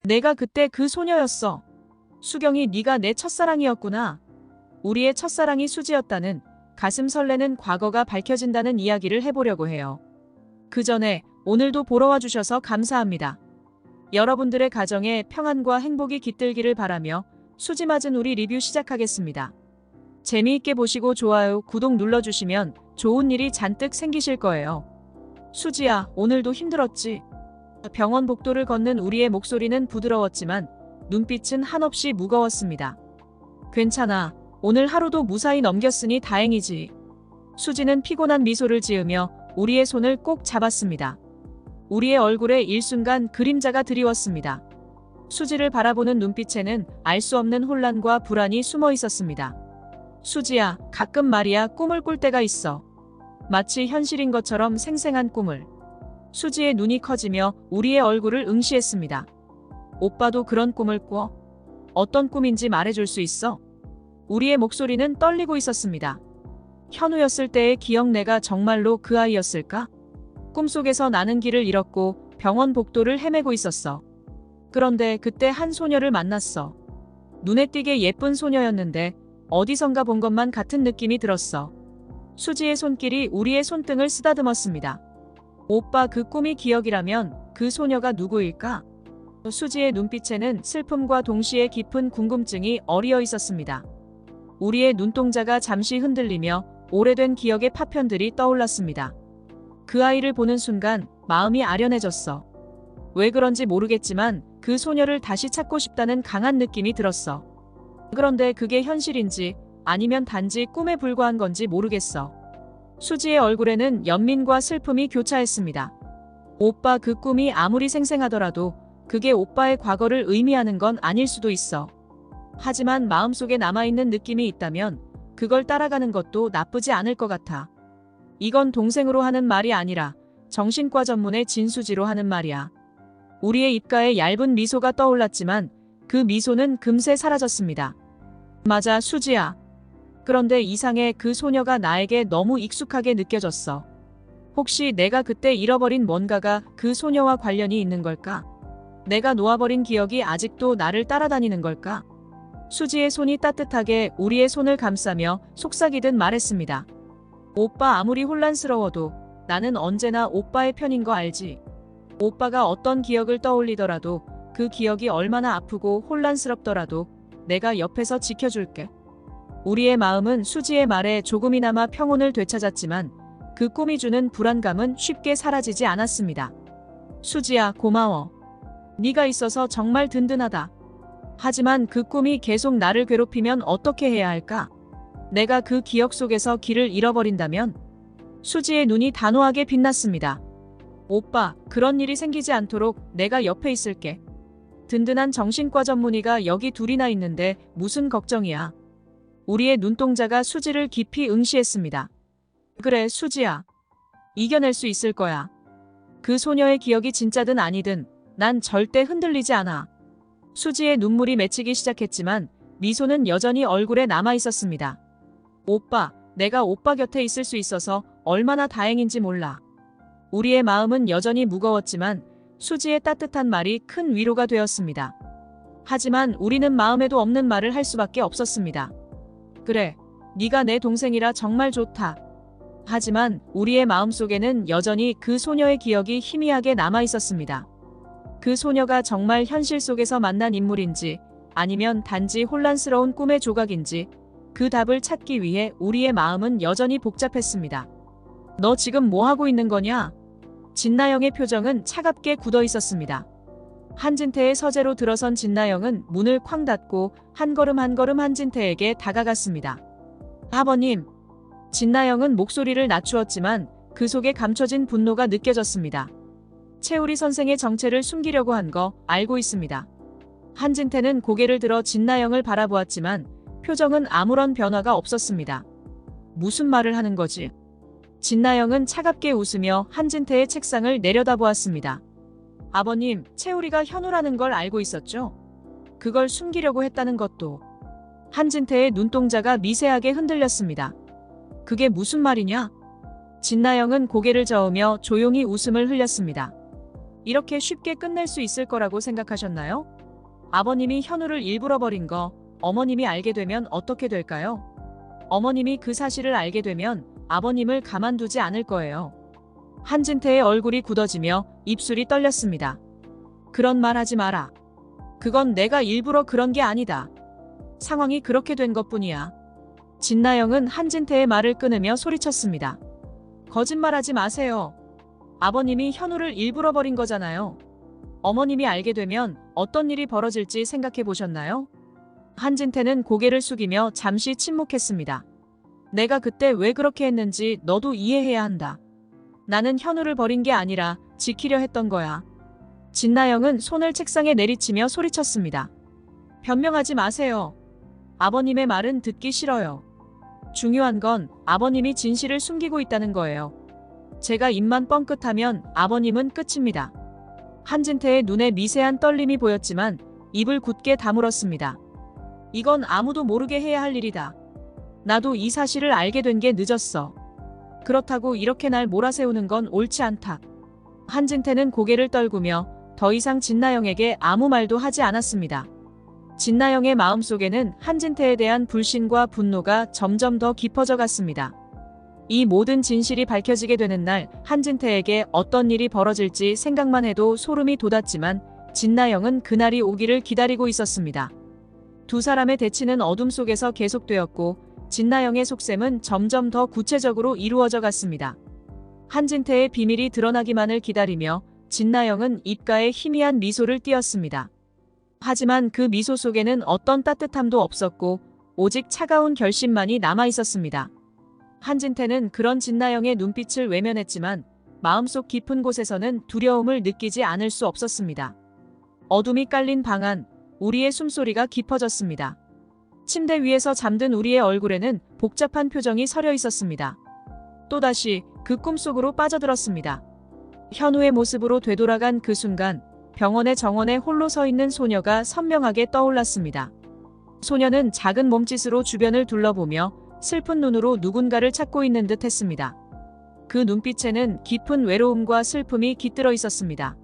내가 그때 그 소녀였어. 수경이 네가 내 첫사랑이었구나. 우리의 첫사랑이 수지였다는 가슴 설레는 과거가 밝혀진다는 이야기를 해보려고 해요. 그 전에 오늘도 보러 와주셔서 감사합니다. 여러분들의 가정에 평안과 행복이 깃들기를 바라며 수지 맞은 우리 리뷰 시작하겠습니다. 재미있게 보시고 좋아요, 구독 눌러주시면 좋은 일이 잔뜩 생기실 거예요. 수지야, 오늘도 힘들었지? 병원 복도를 걷는 우리의 목소리는 부드러웠지만 눈빛은 한없이 무거웠습니다. 괜찮아. 오늘 하루도 무사히 넘겼으니 다행이지. 수지는 피곤한 미소를 지으며 우리의 손을 꼭 잡았습니다. 우리의 얼굴에 일순간 그림자가 드리웠습니다. 수지를 바라보는 눈빛에는 알 수 없는 혼란과 불안이 숨어 있었습니다. 수지야, 가끔 말이야 꿈을 꿀 때가 있어. 마치 현실인 것처럼 생생한 꿈을. 수지의 눈이 커지며 우리의 얼굴을 응시했습니다. 오빠도 그런 꿈을 꿔? 어떤 꿈인지 말해줄 수 있어? 우리의 목소리는 떨리고 있었습니다. 현우였을 때의 기억, 내가 정말로 그 아이였을까? 꿈속에서 나는 길을 잃었고 병원 복도를 헤매고 있었어. 그런데 그때 한 소녀를 만났어. 눈에 띄게 예쁜 소녀였는데 어디선가 본 것만 같은 느낌이 들었어. 수지의 손길이 우리의 손등을 쓰다듬었습니다. 오빠, 그 꿈이 기억이라면 그 소녀가 누구일까? 수지의 눈빛에는 슬픔과 동시에 깊은 궁금증이 어리어 있었습니다. 우리의 눈동자가 잠시 흔들리며 오래된 기억의 파편들이 떠올랐습니다. 그 아이를 보는 순간 마음이 아련해졌어. 왜 그런지 모르겠지만 그 소녀를 다시 찾고 싶다는 강한 느낌이 들었어. 그런데 그게 현실인지 아니면 단지 꿈에 불과한 건지 모르겠어. 수지의 얼굴에는 연민과 슬픔이 교차했습니다. 오빠, 그 꿈이 아무리 생생하더라도 그게 오빠의 과거를 의미하는 건 아닐 수도 있어. 하지만 마음속에 남아있는 느낌이 있다면 그걸 따라가는 것도 나쁘지 않을 것 같아. 이건 동생으로 하는 말이 아니라 정신과 전문의 진수지로 하는 말이야. 우리의 입가에 얇은 미소가 떠올랐지만 그 미소는 금세 사라졌습니다. 맞아, 수지야. 그런데 이상해, 그 소녀가 나에게 너무 익숙하게 느껴졌어. 혹시 내가 그때 잃어버린 뭔가가 그 소녀와 관련이 있는 걸까? 내가 놓아버린 기억이 아직도 나를 따라다니는 걸까? 수지의 손이 따뜻하게 우리의 손을 감싸며 속삭이듯 말했습니다. 오빠, 아무리 혼란스러워도 나는 언제나 오빠의 편인 거 알지? 오빠가 어떤 기억을 떠올리더라도 그 기억이 얼마나 아프고 혼란스럽더라도 내가 옆에서 지켜줄게. 우리의 마음은 수지의 말에 조금이나마 평온을 되찾았지만 그 꿈이 주는 불안감은 쉽게 사라지지 않았습니다. 수지야, 고마워. 네가 있어서 정말 든든하다. 하지만 그 꿈이 계속 나를 괴롭히면 어떻게 해야 할까? 내가 그 기억 속에서 길을 잃어버린다면? 수지의 눈이 단호하게 빛났습니다. 오빠, 그런 일이 생기지 않도록 내가 옆에 있을게. 든든한 정신과 전문의가 여기 둘이나 있는데 무슨 걱정이야. 우리의 눈동자가 수지를 깊이 응시했습니다. 그래, 수지야. 이겨낼 수 있을 거야. 그 소녀의 기억이 진짜든 아니든 난 절대 흔들리지 않아. 수지의 눈물이 맺히기 시작했지만 미소는 여전히 얼굴에 남아 있었습니다. 오빠, 내가 오빠 곁에 있을 수 있어서 얼마나 다행인지 몰라. 우리의 마음은 여전히 무거웠지만 수지의 따뜻한 말이 큰 위로가 되었습니다. 하지만 우리는 마음에도 없는 말을 할 수밖에 없었습니다. 그래, 네가 내 동생이라 정말 좋다. 하지만 우리의 마음속에는 여전히 그 소녀의 기억이 희미하게 남아 있었습니다. 그 소녀가 정말 현실 속에서 만난 인물인지 아니면 단지 혼란스러운 꿈의 조각인지 그 답을 찾기 위해 우리의 마음은 여전히 복잡했습니다. 너 지금 뭐 하고 있는 거냐? 진나영의 표정은 차갑게 굳어 있었습니다. 한진태의 서재로 들어선 진나영은 문을 쾅 닫고 한 걸음 한 걸음 한진태에게 다가갔습니다. 아버님. 진나영은 목소리를 낮추었지만 그 속에 감춰진 분노가 느껴졌습니다. 채우리 선생의 정체를 숨기려고 한 거 알고 있습니다. 한진태는 고개를 들어 진나영을 바라보았지만 표정은 아무런 변화가 없었습니다. 무슨 말을 하는 거지? 진나영은 차갑게 웃으며 한진태의 책상을 내려다보았습니다. 아버님, 채우리가 현우라는 걸 알고 있었죠? 그걸 숨기려고 했다는 것도. 한진태의 눈동자가 미세하게 흔들렸습니다. 그게 무슨 말이냐? 진나영은 고개를 저으며 조용히 웃음을 흘렸습니다. 이렇게 쉽게 끝낼 수 있을 거라고 생각하셨나요? 아버님이 현우를 일부러 버린 거 어머님이 알게 되면 어떻게 될까요? 어머님이 그 사실을 알게 되면 아버님을 가만두지 않을 거예요. 한진태의 얼굴이 굳어지며 입술이 떨렸습니다. 그런 말 하지 마라. 그건 내가 일부러 그런 게 아니다. 상황이 그렇게 된 것뿐이야. 진나영은 한진태의 말을 끊으며 소리쳤습니다. 거짓말하지 마세요. 아버님이 현우를 일부러 버린 거잖아요. 어머님이 알게 되면 어떤 일이 벌어질지 생각해 보셨나요? 한진태는 고개를 숙이며 잠시 침묵했습니다. 내가 그때 왜 그렇게 했는지 너도 이해해야 한다. 나는 현우를 버린 게 아니라 지키려 했던 거야. 진나영은 손을 책상에 내리치며 소리쳤습니다. 변명하지 마세요. 아버님의 말은 듣기 싫어요. 중요한 건 아버님이 진실을 숨기고 있다는 거예요. 제가 입만 뻥끗하면 아버님은 끝입니다. 한진태의 눈에 미세한 떨림이 보였지만 입을 굳게 다물었습니다. 이건 아무도 모르게 해야 할 일이다. 나도 이 사실을 알게 된 게 늦었어. 그렇다고 이렇게 날 몰아세우는 건 옳지 않다. 한진태는 고개를 떨구며 더 이상 진나영에게 아무 말도 하지 않았습니다. 진나영의 마음속에는 한진태에 대한 불신과 분노가 점점 더 깊어져 갔습니다. 이 모든 진실이 밝혀지게 되는 날 한진태에게 어떤 일이 벌어질지 생각만 해도 소름이 돋았지만 진나영은 그날이 오기를 기다리고 있었습니다. 두 사람의 대치는 어둠 속에서 계속되었고 진나영의 속셈은 점점 더 구체적으로 이루어져 갔습니다. 한진태의 비밀이 드러나기만을 기다리며 진나영은 입가에 희미한 미소를 띄었습니다. 하지만 그 미소 속에는 어떤 따뜻함도 없었고 오직 차가운 결심만이 남아 있었습니다. 한진태는 그런 진나영의 눈빛을 외면했지만 마음속 깊은 곳에서는 두려움을 느끼지 않을 수 없었습니다. 어둠이 깔린 방 안, 우리의 숨소리가 깊어졌습니다. 침대 위에서 잠든 우리의 얼굴에는 복잡한 표정이 서려 있었습니다. 또다시 그 꿈속으로 빠져들었습니다. 현우의 모습으로 되돌아간 그 순간 병원의 정원에 홀로 서 있는 소녀가 선명하게 떠올랐습니다. 소녀는 작은 몸짓으로 주변을 둘러보며 슬픈 눈으로 누군가를 찾고 있는 듯 했습니다. 그 눈빛에는 깊은 외로움과 슬픔이 깃들어 있었습니다.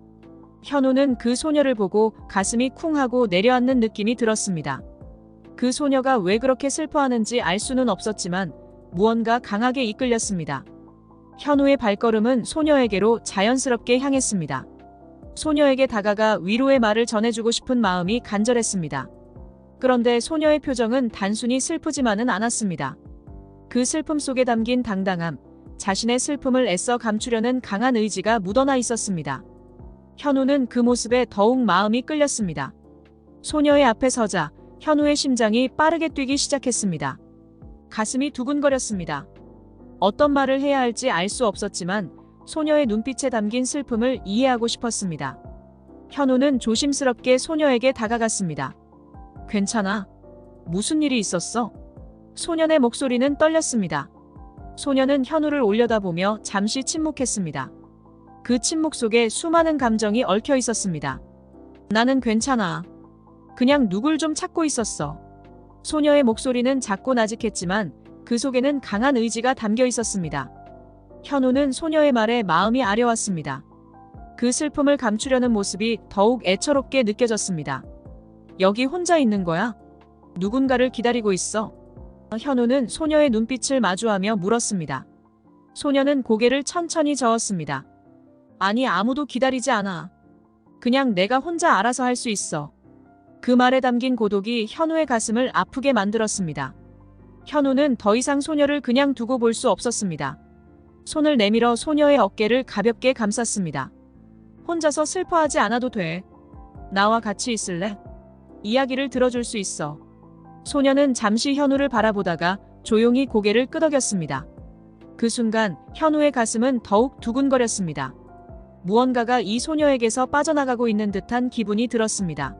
현우는 그 소녀를 보고 가슴이 쿵 하고 내려앉는 느낌이 들었습니다. 그 소녀가 왜 그렇게 슬퍼하는지 알 수는 없었지만 무언가 강하게 이끌렸습니다. 현우의 발걸음은 소녀에게로 자연스럽게 향했습니다. 소녀에게 다가가 위로의 말을 전해주고 싶은 마음이 간절했습니다. 그런데 소녀의 표정은 단순히 슬프지만은 않았습니다. 그 슬픔 속에 담긴 당당함, 자신의 슬픔을 애써 감추려는 강한 의지가 묻어나 있었습니다. 현우는 그 모습에 더욱 마음이 끌렸습니다. 소녀의 앞에 서자 현우의 심장이 빠르게 뛰기 시작했습니다. 가슴이 두근거렸습니다. 어떤 말을 해야 할지 알 수 없었지만 소녀의 눈빛에 담긴 슬픔을 이해하고 싶었습니다. 현우는 조심스럽게 소녀에게 다가갔습니다. 괜찮아? 무슨 일이 있었어? 소년의 목소리는 떨렸습니다. 소녀는 현우를 올려다보며 잠시 침묵했습니다. 그 침묵 속에 수많은 감정이 얽혀 있었습니다. 나는 괜찮아. 그냥 누굴 좀 찾고 있었어. 소녀의 목소리는 작고 나직했지만 그 속에는 강한 의지가 담겨 있었습니다. 현우는 소녀의 말에 마음이 아려왔습니다. 그 슬픔을 감추려는 모습이 더욱 애처롭게 느껴졌습니다. 여기 혼자 있는 거야? 누군가를 기다리고 있어? 현우는 소녀의 눈빛을 마주하며 물었습니다. 소녀는 고개를 천천히 저었습니다. 아니, 아무도 기다리지 않아. 그냥 내가 혼자 알아서 할 수 있어. 그 말에 담긴 고독이 현우의 가슴을 아프게 만들었습니다. 현우는 더 이상 소녀를 그냥 두고 볼 수 없었습니다. 손을 내밀어 소녀의 어깨를 가볍게 감쌌습니다. 혼자서 슬퍼하지 않아도 돼. 나와 같이 있을래? 이야기를 들어줄 수 있어. 소녀는 잠시 현우를 바라보다가 조용히 고개를 끄덕였습니다. 그 순간 현우의 가슴은 더욱 두근거렸습니다. 무언가가 이 소녀에게서 빠져나가고 있는 듯한 기분이 들었습니다.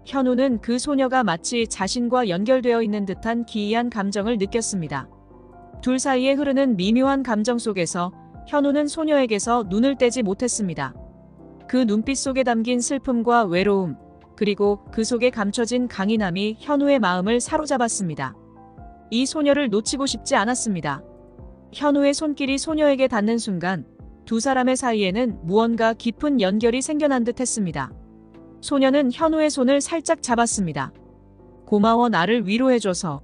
현우는 그 소녀가 마치 자신과 연결되어 있는 듯한 기이한 감정을 느꼈습니다. 둘 사이에 흐르는 미묘한 감정 속에서 현우는 소녀에게서 눈을 떼지 못했습니다. 그 눈빛 속에 담긴 슬픔과 외로움, 그리고 그 속에 감춰진 강인함이 현우의 마음을 사로잡았습니다. 이 소녀를 놓치고 싶지 않았습니다. 현우의 손길이 소녀에게 닿는 순간 두 사람의 사이에는 무언가 깊은 연결이 생겨난 듯 했습니다. 소녀는 현우의 손을 살짝 잡았습니다. 고마워, 나를 위로해줘서.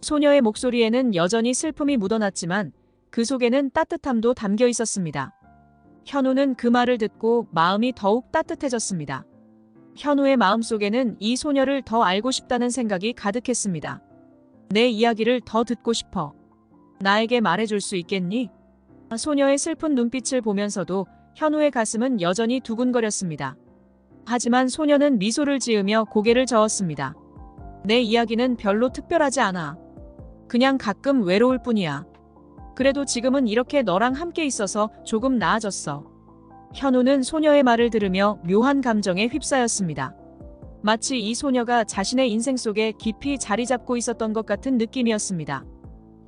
소녀의 목소리에는 여전히 슬픔이 묻어났지만 그 속에는 따뜻함도 담겨 있었습니다. 현우는 그 말을 듣고 마음이 더욱 따뜻해졌습니다. 현우의 마음속에는 이 소녀를 더 알고 싶다는 생각이 가득했습니다. 내 이야기를 더 듣고 싶어. 나에게 말해줄 수 있겠니? 소녀의 슬픈 눈빛을 보면서도 현우의 가슴은 여전히 두근거렸습니다. 하지만 소녀는 미소를 지으며 고개를 저었습니다. 내 이야기는 별로 특별하지 않아. 그냥 가끔 외로울 뿐이야. 그래도 지금은 이렇게 너랑 함께 있어서 조금 나아졌어. 현우는 소녀의 말을 들으며 묘한 감정에 휩싸였습니다. 마치 이 소녀가 자신의 인생 속에 깊이 자리 잡고 있었던 것 같은 느낌이었습니다.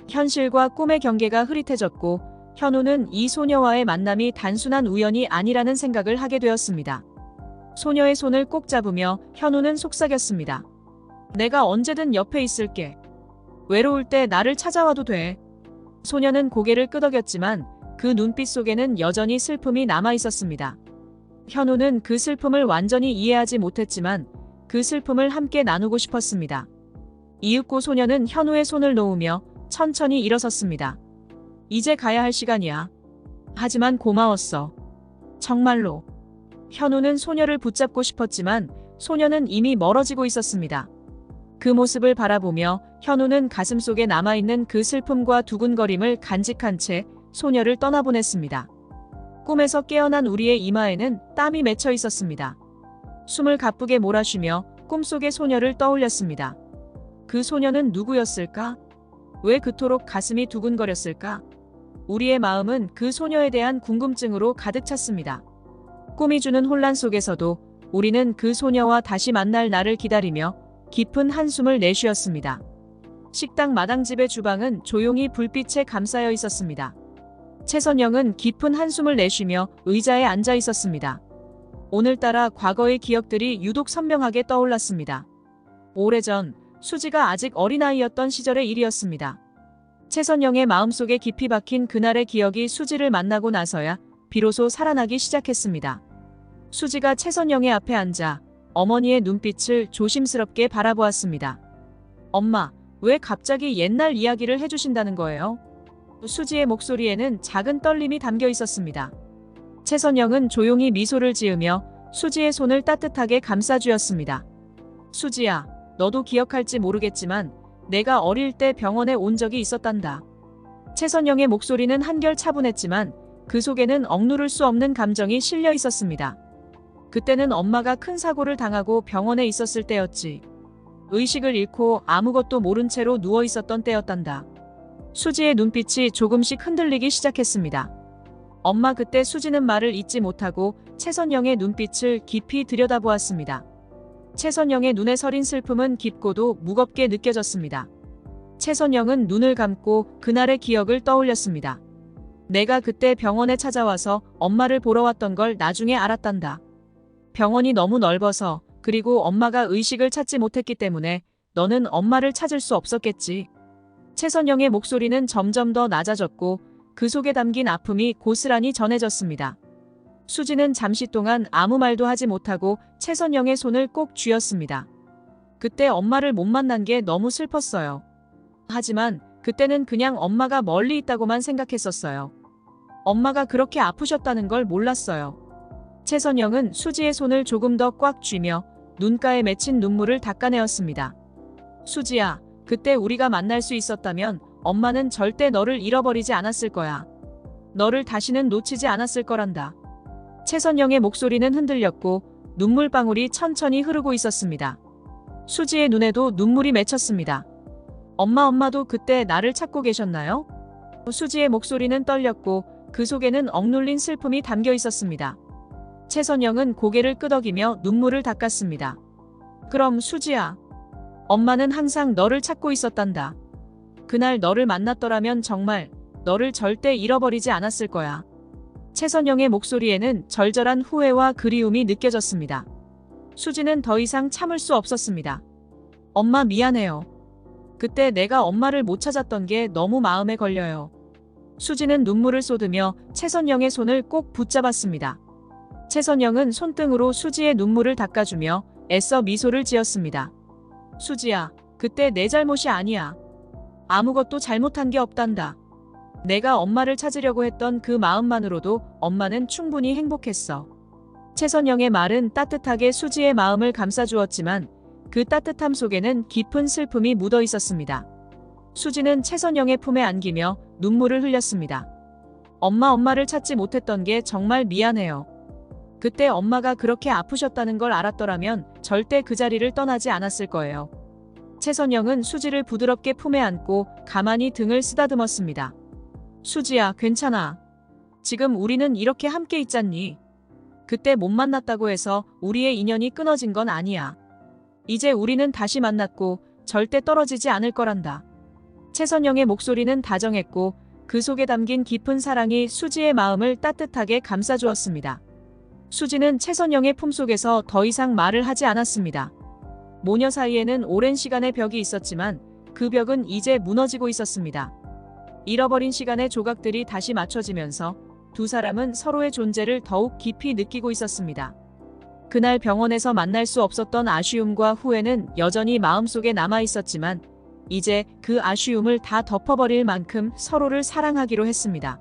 현실과 꿈의 경계가 흐릿해졌고 현우는 이 소녀와의 만남이 단순한 우연이 아니라는 생각을 하게 되었습니다. 소녀의 손을 꼭 잡으며 현우는 속삭였습니다. 내가 언제든 옆에 있을게. 외로울 때 나를 찾아와도 돼. 소녀는 고개를 끄덕였지만 그 눈빛 속에는 여전히 슬픔이 남아 있었습니다. 현우는 그 슬픔을 완전히 이해하지 못했지만 그 슬픔을 함께 나누고 싶었습니다. 이윽고 소녀는 현우의 손을 놓으며 천천히 일어섰습니다. 이제 가야 할 시간이야. 하지만 고마웠어. 정말로. 현우는 소녀를 붙잡고 싶었지만 소녀는 이미 멀어지고 있었습니다. 그 모습을 바라보며 현우는 가슴속에 남아있는 그 슬픔과 두근거림을 간직한 채 소녀를 떠나보냈습니다. 꿈에서 깨어난 우리의 이마에는 땀이 맺혀 있었습니다. 숨을 가쁘게 몰아쉬며 꿈속의 소녀를 떠올렸습니다. 그 소녀는 누구였을까? 왜 그토록 가슴이 두근거렸을까? 우리의 마음은 그 소녀에 대한 궁금증으로 가득 찼습니다. 꿈이 주는 혼란 속에서도 우리는 그 소녀와 다시 만날 날을 기다리며 깊은 한숨을 내쉬었습니다. 식당 마당집의 주방은 조용히 불빛에 감싸여 있었습니다. 최선영은 깊은 한숨을 내쉬며 의자에 앉아 있었습니다. 오늘따라 과거의 기억들이 유독 선명하게 떠올랐습니다. 오래전 수지가 아직 어린아이였던 시절의 일이었습니다. 최선영의 마음속에 깊이 박힌 그날의 기억이 수지를 만나고 나서야 비로소 살아나기 시작했습니다. 수지가 최선영의 앞에 앉아 어머니의 눈빛을 조심스럽게 바라보았습니다. 엄마, 왜 갑자기 옛날 이야기를 해주신다는 거예요? 수지의 목소리에는 작은 떨림이 담겨 있었습니다. 최선영은 조용히 미소를 지으며 수지의 손을 따뜻하게 감싸주었습니다. 수지야, 너도 기억할지 모르겠지만 내가 어릴 때 병원에 온 적이 있었단다. 최선영의 목소리는 한결 차분했지만 그 속에는 억누를 수 없는 감정이 실려 있었습니다. 그때는 엄마가 큰 사고를 당하고 병원에 있었을 때였지. 의식을 잃고 아무것도 모른 채로 누워 있었던 때였단다. 수지의 눈빛이 조금씩 흔들리기 시작했습니다. 엄마, 그때 수지는 말을 잇지 못하고 최선영의 눈빛을 깊이 들여다보았습니다. 최선영의 눈에 서린 슬픔은 깊고도 무겁게 느껴졌습니다. 최선영은 눈을 감고 그날의 기억을 떠올렸습니다. 내가 그때 병원에 찾아와서 엄마를 보러 왔던 걸 나중에 알았단다. 병원이 너무 넓어서, 그리고 엄마가 의식을 찾지 못했기 때문에 너는 엄마를 찾을 수 없었겠지. 최선영의 목소리는 점점 더 낮아졌고 그 속에 담긴 아픔이 고스란히 전해졌습니다. 수지는 잠시 동안 아무 말도 하지 못하고 최선영의 손을 꼭 쥐었습니다. 그때 엄마를 못 만난 게 너무 슬펐어요. 하지만 그때는 그냥 엄마가 멀리 있다고만 생각했었어요. 엄마가 그렇게 아프셨다는 걸 몰랐어요. 최선영은 수지의 손을 조금 더 꽉 쥐며 눈가에 맺힌 눈물을 닦아내었습니다. 수지야, 그때 우리가 만날 수 있었다면 엄마는 절대 너를 잃어버리지 않았을 거야. 너를 다시는 놓치지 않았을 거란다. 최선영의 목소리는 흔들렸고 눈물방울이 천천히 흐르고 있었습니다. 수지의 눈에도 눈물이 맺혔습니다. 엄마도 그때 나를 찾고 계셨나요? 수지의 목소리는 떨렸고 그 속에는 억눌린 슬픔이 담겨 있었습니다. 최선영은 고개를 끄덕이며 눈물을 닦았습니다. 그럼 수지야, 엄마는 항상 너를 찾고 있었단다. 그날 너를 만났더라면 정말 너를 절대 잃어버리지 않았을 거야. 최선영의 목소리에는 절절한 후회와 그리움이 느껴졌습니다. 수지는 더 이상 참을 수 없었습니다. 엄마, 미안해요. 그때 내가 엄마를 못 찾았던 게 너무 마음에 걸려요. 수지는 눈물을 쏟으며 최선영의 손을 꼭 붙잡았습니다. 최선영은 손등으로 수지의 눈물을 닦아주며 애써 미소를 지었습니다. 수지야, 그때 내 잘못이 아니야. 아무것도 잘못한 게 없단다. 내가 엄마를 찾으려고 했던 그 마음만으로도 엄마는 충분히 행복했어. 최선영의 말은 따뜻하게 수지의 마음을 감싸주었지만 그 따뜻함 속에는 깊은 슬픔이 묻어 있었습니다. 수지는 최선영의 품에 안기며 눈물을 흘렸습니다. 엄마를 찾지 못했던 게 정말 미안해요. 그때 엄마가 그렇게 아프셨다는 걸 알았더라면 절대 그 자리를 떠나지 않았을 거예요. 최선영은 수지를 부드럽게 품에 안고 가만히 등을 쓰다듬었습니다. 수지야, 괜찮아. 지금 우리는 이렇게 함께 있잖니. 그때 못 만났다고 해서 우리의 인연이 끊어진 건 아니야. 이제 우리는 다시 만났고 절대 떨어지지 않을 거란다. 최선영의 목소리는 다정했고 그 속에 담긴 깊은 사랑이 수지의 마음을 따뜻하게 감싸주었습니다. 수지는 최선영의 품속에서 더 이상 말을 하지 않았습니다. 모녀 사이에는 오랜 시간의 벽이 있었지만 그 벽은 이제 무너지고 있었습니다. 잃어버린 시간의 조각들이 다시 맞춰지면서 두 사람은 서로의 존재를 더욱 깊이 느끼고 있었습니다. 그날 병원에서 만날 수 없었던 아쉬움과 후회는 여전히 마음속에 남아 있었지만 이제 그 아쉬움을 다 덮어버릴 만큼 서로를 사랑하기로 했습니다.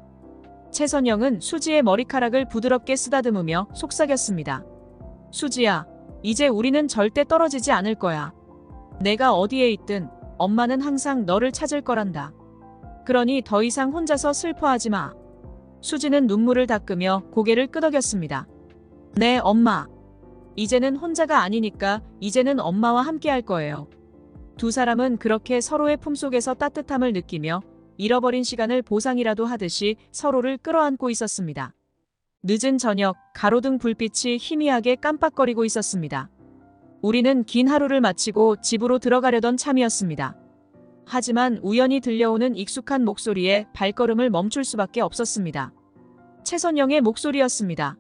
최선영은 수지의 머리카락을 부드럽게 쓰다듬으며 속삭였습니다. 수지야, 이제 우리는 절대 떨어지지 않을 거야. 내가 어디에 있든 엄마는 항상 너를 찾을 거란다. 그러니 더 이상 혼자서 슬퍼하지 마. 수지는 눈물을 닦으며 고개를 끄덕였습니다. 네, 엄마. 이제는 혼자가 아니니까 이제는 엄마와 함께 할 거예요. 두 사람은 그렇게 서로의 품속에서 따뜻함을 느끼며 잃어버린 시간을 보상이라도 하듯이 서로를 끌어안고 있었습니다. 늦은 저녁, 가로등 불빛이 희미하게 깜빡거리고 있었습니다. 우리는 긴 하루를 마치고 집으로 들어가려던 참이었습니다. 하지만 우연히 들려오는 익숙한 목소리에 발걸음을 멈출 수밖에 없었습니다. 최선영의 목소리였습니다.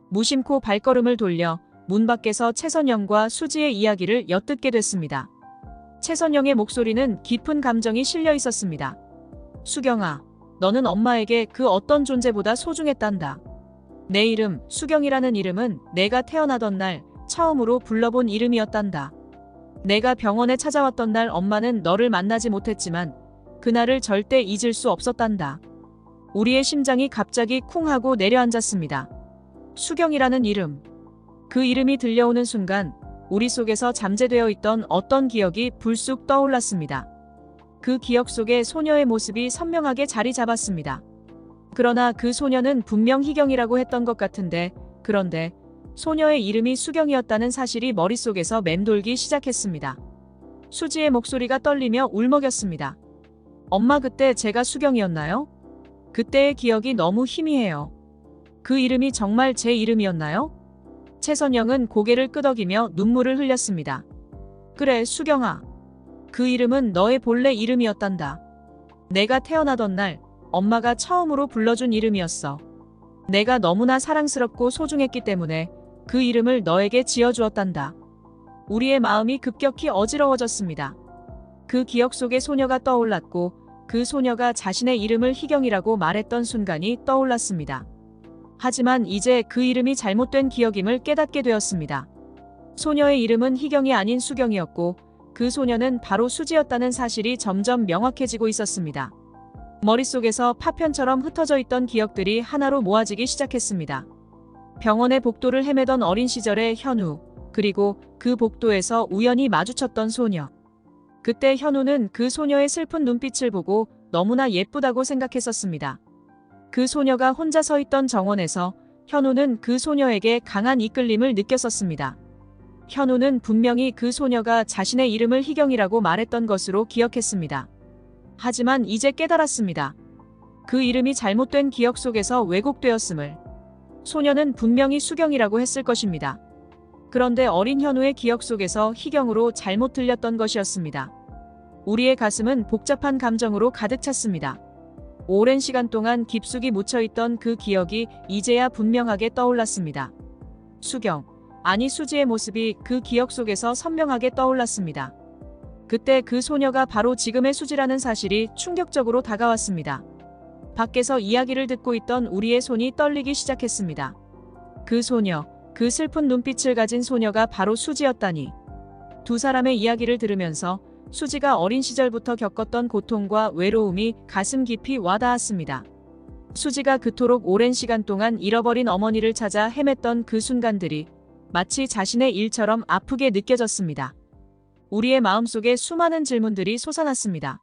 무심코 발걸음을 돌려 문 밖에서 최선영과 수지의 이야기를 엿듣게 됐습니다. 최선영의 목소리는 깊은 감정이 실려 있었습니다. 수경아, 너는 엄마에게 그 어떤 존재보다 소중했단다. 내 이름, 수경이라는 이름은 내가 태어나던 날 처음으로 불러본 이름이었단다. 내가 병원에 찾아왔던 날 엄마는 너를 만나지 못했지만 그날을 절대 잊을 수 없었단다. 우리의 심장이 갑자기 쿵 하고 내려앉았습니다. 수경이라는 이름. 그 이름이 들려오는 순간 우리 속에서 잠재되어 있던 어떤 기억이 불쑥 떠올랐습니다. 그 기억 속에 소녀의 모습이 선명하게 자리 잡았습니다. 그러나 그 소녀는 분명 희경이라고 했던 것 같은데, 그런데 소녀의 이름이 수경이었다는 사실이 머릿속에서 맴돌기 시작했습니다. 수지의 목소리가 떨리며 울먹였습니다. 엄마, 그때 제가 수경이었나요? 그때의 기억이 너무 희미해요. 그 이름이 정말 제 이름이었나요? 최선영은 고개를 끄덕이며 눈물을 흘렸습니다. 그래, 수경아. 그 이름은 너의 본래 이름이었단다. 내가 태어나던 날 엄마가 처음으로 불러준 이름이었어. 내가 너무나 사랑스럽고 소중했기 때문에 그 이름을 너에게 지어주었단다. 우리의 마음이 급격히 어지러워졌습니다. 그 기억 속에 소녀가 떠올랐고 그 소녀가 자신의 이름을 희경이라고 말했던 순간이 떠올랐습니다. 하지만 이제 그 이름이 잘못된 기억임을 깨닫게 되었습니다. 소녀의 이름은 희경이 아닌 수경이었고 그 소녀는 바로 수지였다는 사실이 점점 명확해지고 있었습니다. 머릿속에서 파편처럼 흩어져 있던 기억들이 하나로 모아지기 시작했습니다. 병원의 복도를 헤매던 어린 시절의 현우, 그리고 그 복도에서 우연히 마주쳤던 소녀. 그때 현우는 그 소녀의 슬픈 눈빛을 보고 너무나 예쁘다고 생각했었습니다. 그 소녀가 혼자 서 있던 정원에서 현우는 그 소녀에게 강한 이끌림을 느꼈었습니다. 현우는 분명히 그 소녀가 자신의 이름을 희경이라고 말했던 것으로 기억했습니다. 하지만 이제 깨달았습니다. 그 이름이 잘못된 기억 속에서 왜곡되었음을. 소녀는 분명히 수경이라고 했을 것입니다. 그런데 어린 현우의 기억 속에서 희경으로 잘못 들렸던 것이었습니다. 우리의 가슴은 복잡한 감정으로 가득 찼습니다. 오랜 시간 동안 깊숙이 묻혀있던 그 기억이 이제야 분명하게 떠올랐습니다. 수경, 아니 수지의 모습이 그 기억 속에서 선명하게 떠올랐습니다. 그때 그 소녀가 바로 지금의 수지라는 사실이 충격적으로 다가왔습니다. 밖에서 이야기를 듣고 있던 우리의 손이 떨리기 시작했습니다. 그 소녀, 그 슬픈 눈빛을 가진 소녀가 바로 수지였다니. 두 사람의 이야기를 들으면서 수지가 어린 시절부터 겪었던 고통과 외로움이 가슴 깊이 와닿았습니다. 수지가 그토록 오랜 시간 동안 잃어버린 어머니를 찾아 헤맸던 그 순간들이 마치 자신의 일처럼 아프게 느껴졌습니다. 우리의 마음속에 수많은 질문들이 솟아났습니다.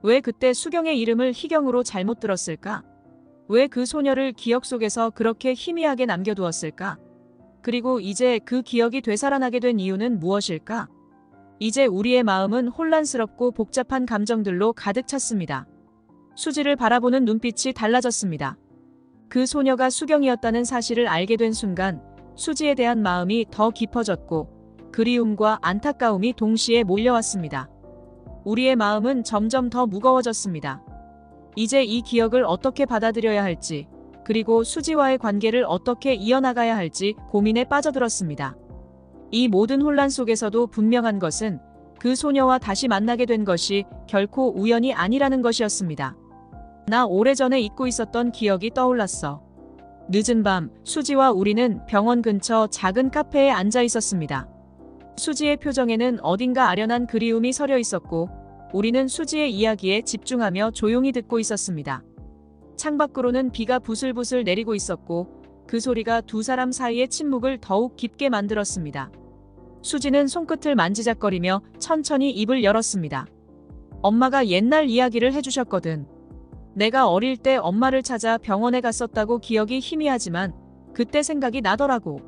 왜 그때 수경의 이름을 희경으로 잘못 들었을까? 왜 그 소녀를 기억 속에서 그렇게 희미하게 남겨두었을까? 그리고 이제 그 기억이 되살아나게 된 이유는 무엇일까? 이제 우리의 마음은 혼란스럽고 복잡한 감정들로 가득 찼습니다. 수지를 바라보는 눈빛이 달라졌습니다. 그 소녀가 수경이었다는 사실을 알게 된 순간 수지에 대한 마음이 더 깊어졌고 그리움과 안타까움이 동시에 몰려왔습니다. 우리의 마음은 점점 더 무거워졌습니다. 이제 이 기억을 어떻게 받아들여야 할지, 그리고 수지와의 관계를 어떻게 이어나가야 할지 고민에 빠져들었습니다. 이 모든 혼란 속에서도 분명한 것은 그 소녀와 다시 만나게 된 것이 결코 우연이 아니라는 것이었습니다. 나 오래전에 잊고 있었던 기억이 떠올랐어. 늦은 밤, 수지와 우리는 병원 근처 작은 카페에 앉아 있었습니다. 수지의 표정에는 어딘가 아련한 그리움이 서려 있었고, 우리는 수지의 이야기에 집중하며 조용히 듣고 있었습니다. 창밖으로는 비가 부슬부슬 내리고 있었고, 그 소리가 두 사람 사이의 침묵을 더욱 깊게 만들었습니다. 수지는 손끝을 만지작거리며 천천히 입을 열었습니다. 엄마가 옛날 이야기를 해주셨거든. 내가 어릴 때 엄마를 찾아 병원에 갔었다고 기억이 희미하지만 그때 생각이 나더라고.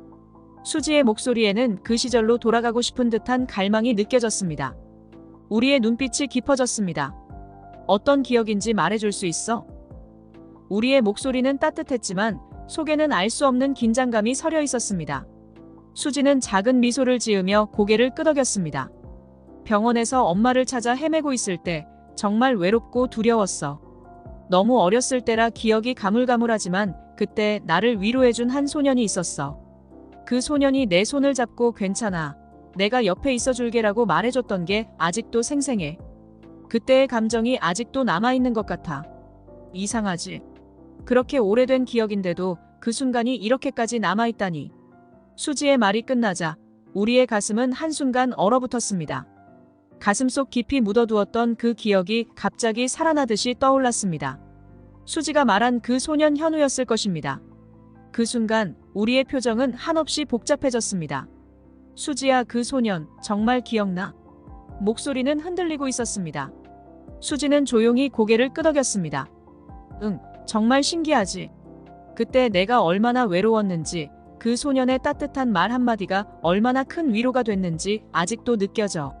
수지의 목소리에는 그 시절로 돌아가고 싶은 듯한 갈망이 느껴졌습니다. 우리의 눈빛이 깊어졌습니다. 어떤 기억인지 말해줄 수 있어? 우리의 목소리는 따뜻했지만 속에는 알 수 없는 긴장감이 서려 있었습니다. 수지는 작은 미소를 지으며 고개를 끄덕였습니다. 병원에서 엄마를 찾아 헤매고 있을 때 정말 외롭고 두려웠어. 너무 어렸을 때라 기억이 가물가물하지만 그때 나를 위로해준 한 소년이 있었어. 그 소년이 내 손을 잡고 괜찮아. 내가 옆에 있어줄게라고 말해줬던 게 아직도 생생해. 그때의 감정이 아직도 남아있는 것 같아. 이상하지? 그렇게 오래된 기억인데도 그 순간이 이렇게까지 남아있다니. 수지의 말이 끝나자 우리의 가슴은 한순간 얼어붙었습니다. 가슴속 깊이 묻어두었던 그 기억이 갑자기 살아나듯이 떠올랐습니다. 수지가 말한 그 소년 현우였을 것입니다. 그 순간 우리의 표정은 한없이 복잡해졌습니다. 수지야, 그 소년 정말 기억나? 목소리는 흔들리고 있었습니다. 수지는 조용히 고개를 끄덕였습니다. 응, 정말 신기하지. 그때 내가 얼마나 외로웠는지, 그 소년의 따뜻한 말 한마디가 얼마나 큰 위로가 됐는지 아직도 느껴져.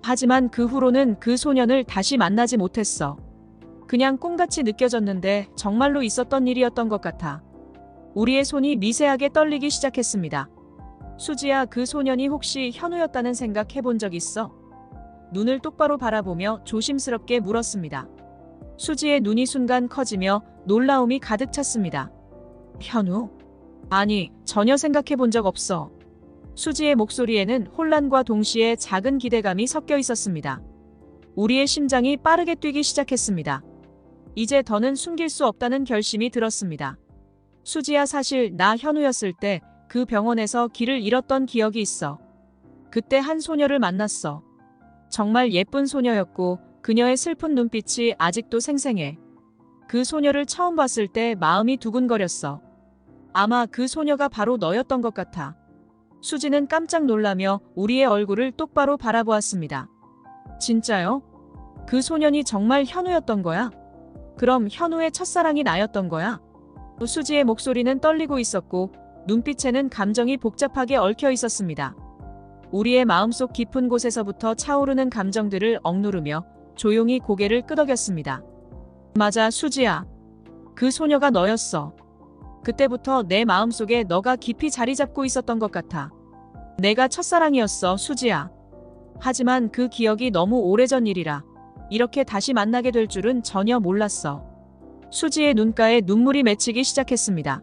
하지만 그 후로는 그 소년을 다시 만나지 못했어. 그냥 꿈같이 느껴졌는데 정말로 있었던 일이었던 것 같아. 우리의 손이 미세하게 떨리기 시작했습니다. 수지야, 그 소년이 혹시 현우였다는 생각 해본 적 있어? 눈을 똑바로 바라보며 조심스럽게 물었습니다. 수지의 눈이 순간 커지며 놀라움이 가득 찼습니다. 현우? 아니, 전혀 생각해 본 적 없어. 수지의 목소리에는 혼란과 동시에 작은 기대감이 섞여 있었습니다. 우리의 심장이 빠르게 뛰기 시작했습니다. 이제 더는 숨길 수 없다는 결심이 들었습니다. 수지야, 사실 나 현우였을 때 그 병원에서 길을 잃었던 기억이 있어. 그때 한 소녀를 만났어. 정말 예쁜 소녀였고 그녀의 슬픈 눈빛이 아직도 생생해. 그 소녀를 처음 봤을 때 마음이 두근거렸어. 아마 그 소녀가 바로 너였던 것 같아. 수지는 깜짝 놀라며 우리의 얼굴을 똑바로 바라보았습니다. 진짜요? 그 소년이 정말 현우였던 거야? 그럼 현우의 첫사랑이 나였던 거야? 수지의 목소리는 떨리고 있었고 눈빛에는 감정이 복잡하게 얽혀 있었습니다. 우리의 마음속 깊은 곳에서부터 차오르는 감정들을 억누르며 조용히 고개를 끄덕였습니다. 맞아, 수지야. 그 소녀가 너였어. 그때부터 내 마음속에 너가 깊이 자리 잡고 있었던 것 같아. 내가 첫사랑이었어, 수지야. 하지만 그 기억이 너무 오래전 일이라 이렇게 다시 만나게 될 줄은 전혀 몰랐어. 수지의 눈가에 눈물이 맺히기 시작했습니다.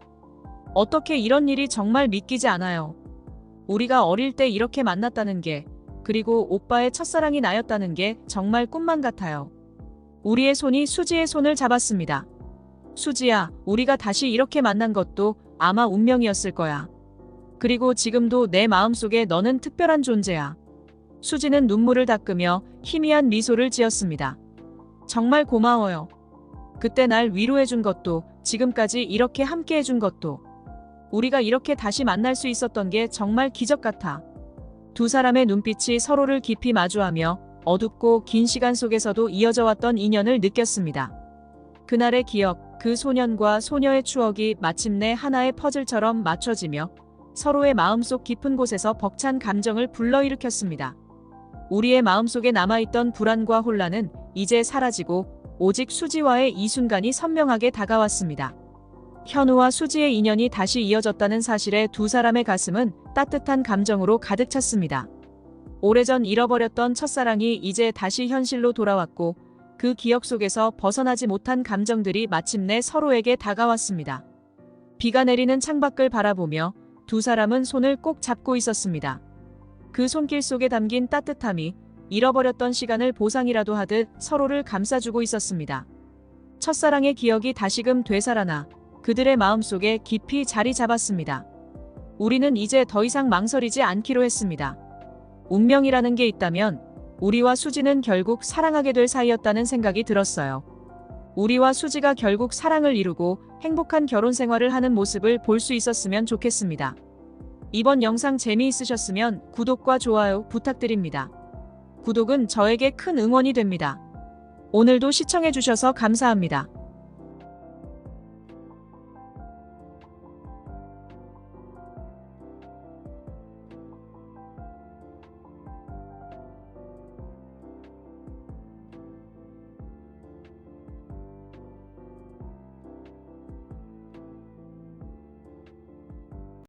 어떻게 이런 일이 정말 믿기지 않아요. 우리가 어릴 때 이렇게 만났다는 게, 그리고 오빠의 첫사랑이 나였다는 게 정말 꿈만 같아요. 우리의 손이 수지의 손을 잡았습니다. 수지야, 우리가 다시 이렇게 만난 것도 아마 운명이었을 거야. 그리고 지금도 내 마음속에 너는 특별한 존재야. 수지는 눈물을 닦으며 희미한 미소를 지었습니다. 정말 고마워요. 그때 날 위로해준 것도, 지금까지 이렇게 함께해준 것도, 우리가 이렇게 다시 만날 수 있었던 게 정말 기적 같아. 두 사람의 눈빛이 서로를 깊이 마주하며 어둡고 긴 시간 속에서도 이어져 왔던 인연을 느꼈습니다. 그날의 기억, 그 소년과 소녀의 추억이 마침내 하나의 퍼즐처럼 맞춰지며 서로의 마음속 깊은 곳에서 벅찬 감정을 불러일으켰습니다. 우리의 마음속에 남아있던 불안과 혼란은 이제 사라지고 오직 수지와의 이 순간이 선명하게 다가왔습니다. 현우와 수지의 인연이 다시 이어졌다는 사실에 두 사람의 가슴은 따뜻한 감정으로 가득 찼습니다. 오래전 잃어버렸던 첫사랑이 이제 다시 현실로 돌아왔고 그 기억 속에서 벗어나지 못한 감정들이 마침내 서로에게 다가왔습니다. 비가 내리는 창밖을 바라보며 두 사람은 손을 꼭 잡고 있었습니다. 그 손길 속에 담긴 따뜻함이 잃어버렸던 시간을 보상이라도 하듯 서로를 감싸주고 있었습니다. 첫사랑의 기억이 다시금 되살아나 그들의 마음속에 깊이 자리 잡았습니다. 우리는 이제 더 이상 망설이지 않기로 했습니다. 운명이라는 게 있다면 우리와 수지는 결국 사랑하게 될 사이였다는 생각이 들었어요. 우리와 수지가 결국 사랑을 이루고 행복한 결혼 생활을 하는 모습을 볼 수 있었으면 좋겠습니다. 이번 영상 재미있으셨으면 구독과 좋아요 부탁드립니다. 구독은 저에게 큰 응원이 됩니다. 오늘도 시청해주셔서 감사합니다.